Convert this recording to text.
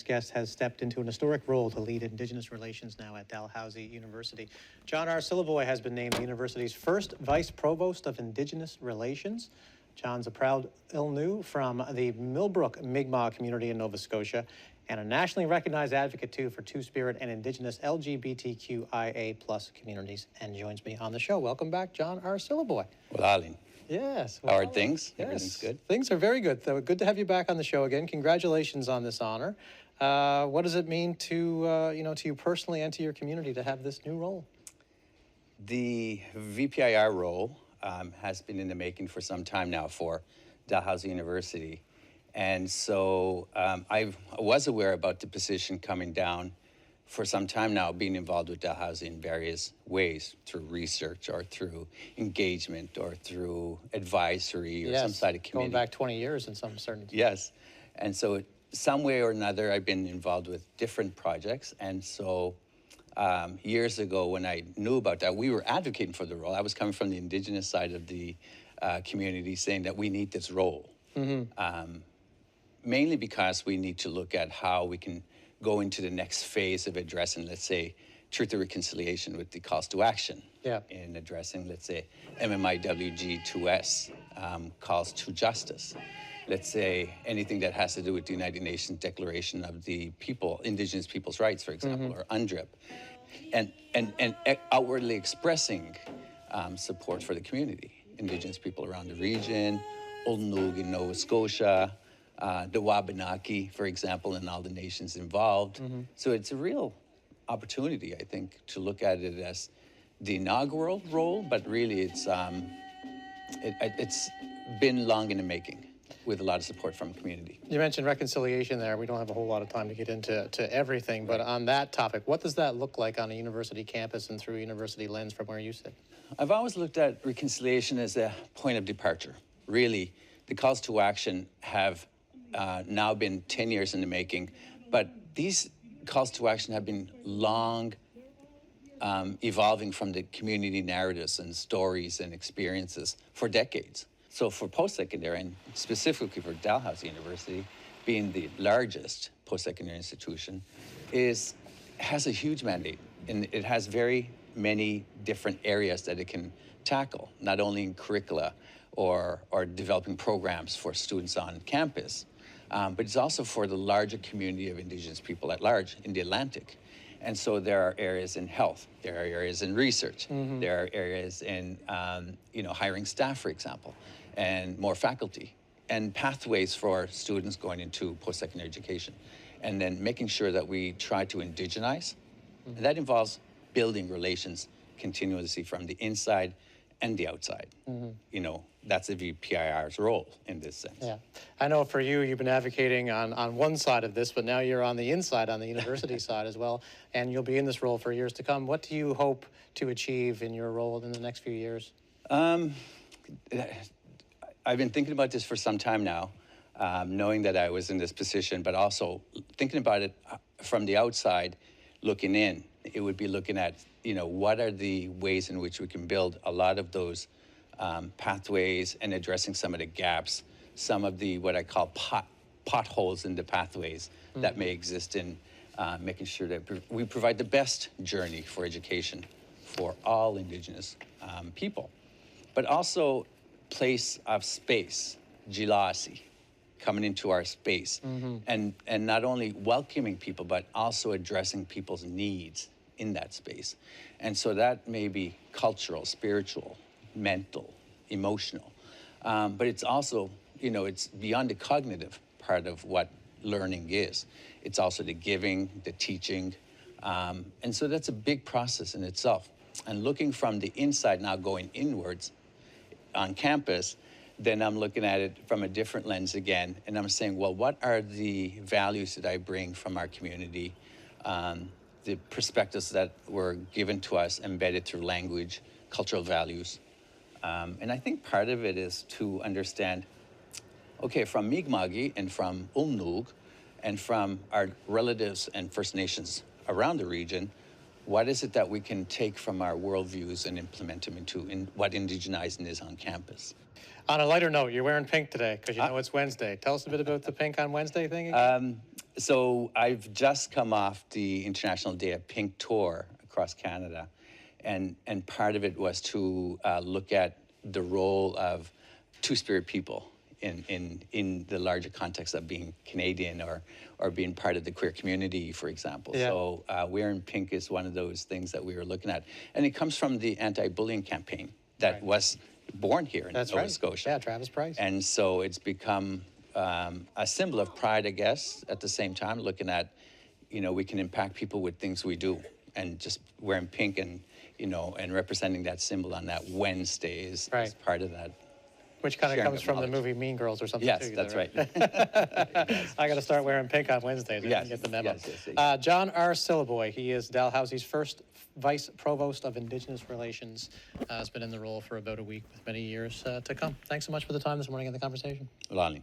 guest has stepped into an historic role to lead Indigenous Relations now at Dalhousie University. John R. Syliboy has been named the university's first vice-provost of Indigenous Relations. John's a proud Ilnu from the Millbrook Mi'kmaq community in Nova Scotia and a nationally recognized advocate, too, for Two-Spirit and Indigenous LGBTQIA+ communities, and joins me on the show. Welcome back, John R. Syliboy. Well, Aline. Yes. How are things? Yes. Everything's good? Things are very good. Good to have you back on the show again. Congratulations on this honor. What does it mean to you personally and to your community to have this new role? The VPIR role has been in the making for some time now for Dalhousie University. And so I was aware about the position coming down for some time now, being involved with Dalhousie in various ways, through research or through engagement or through advisory or some side of community. Going back 20 years in some certain... Yes. And so some way or another, I've been involved with different projects. And so years ago, when I knew about that, we were advocating for the role. I was coming from the Indigenous side of the community saying that we need this role. Mm-hmm. Mainly because we need to look at how we can go into the next phase of addressing, let's say, truth and reconciliation with the calls to action. Yeah. In addressing, let's say, MMIWG2S, calls to justice. Let's say anything that has to do with the United Nations Declaration of the People, Indigenous People's Rights, for example, mm-hmm. or UNDRIP. And outwardly expressing support for the community, Indigenous people around the region, Ulnoog in Nova Scotia, the Wabanaki, for example, and all the nations involved. Mm-hmm. So it's a real opportunity, I think, to look at it as the inaugural role, but really it's been long in the making with a lot of support from the community. You mentioned reconciliation there. We don't have a whole lot of time to get into everything, but on that topic, what does that look like on a university campus and through a university lens from where you sit? I've always looked at reconciliation as a point of departure. Really, the calls to action have now been 10 years in the making, but these calls to action have been long evolving from the community narratives and stories and experiences for decades. So for post-secondary, and specifically for Dalhousie University, being the largest post-secondary institution, has a huge mandate, and it has very many different areas that it can tackle, not only in curricula or developing programs for students on campus, but it's also for the larger community of Indigenous people at large in the Atlantic. And so there are areas in health, there are areas in research, mm-hmm. there are areas in hiring staff, for example, and more faculty, and pathways for students going into post-secondary education. And then making sure that we try to indigenize. Mm-hmm. And that involves building relations continuously from the inside and the outside. Mm-hmm. That's the VPIR's role in this sense. Yeah. I know for you, you've been advocating on one side of this, but now you're on the inside, on the university side as well, and you'll be in this role for years to come. What do you hope to achieve in your role in the next few years? I've been thinking about this for some time now, knowing that I was in this position, but also thinking about it from the outside, looking in. It would be looking at, what are the ways in which we can build a lot of those pathways and addressing some of the gaps, some of the what I call potholes in the pathways mm-hmm. that may exist in making sure that we provide the best journey for education for all Indigenous people. But also place of space, Dalhousie, coming into our space, mm-hmm. and not only welcoming people, but also addressing people's needs in that space. And so that may be cultural, spiritual, mental, emotional. But it's also, it's beyond the cognitive part of what learning is. It's also the giving, the teaching. And so that's a big process in itself. And looking from the inside now going inwards on campus, then I'm looking at it from a different lens again. And I'm saying, well, what are the values that I bring from our community? The perspectives that were given to us, embedded through language, cultural values. And I think part of it is to understand, okay, from Mi'kmaq and from Ulnoog and from our relatives and First Nations around the region, what is it that we can take from our worldviews and implement them into what indigenizing is on campus. On a lighter note, you're wearing pink today because you know it's Wednesday. Tell us a bit about the pink on Wednesday thing again. So I've just come off the International Day of Pink tour across Canada, and part of it was to look at the role of Two-Spirit people in the larger context of being Canadian or being part of the queer community, for example. Yeah. So wearing pink is one of those things that we were looking at. And it comes from the anti-bullying campaign that was born here in Nova Scotia. Yeah, Travis Price. And so it's become a symbol of pride, I guess, at the same time, looking at, we can impact people with things we do. And just wearing pink and, and representing that symbol on that Wednesday is part of that. Which kind of sharing comes of from the knowledge. movie Mean Girls or something Yes, too. that's right. I got to start wearing pink on Wednesdays. Yes, I get the memo. yes. John R. Syliboy, he is Dalhousie's first vice-provost of Indigenous Relations. Has been in the role for about a week with many years to come. Thanks so much for the time this morning and the conversation. Lonnie.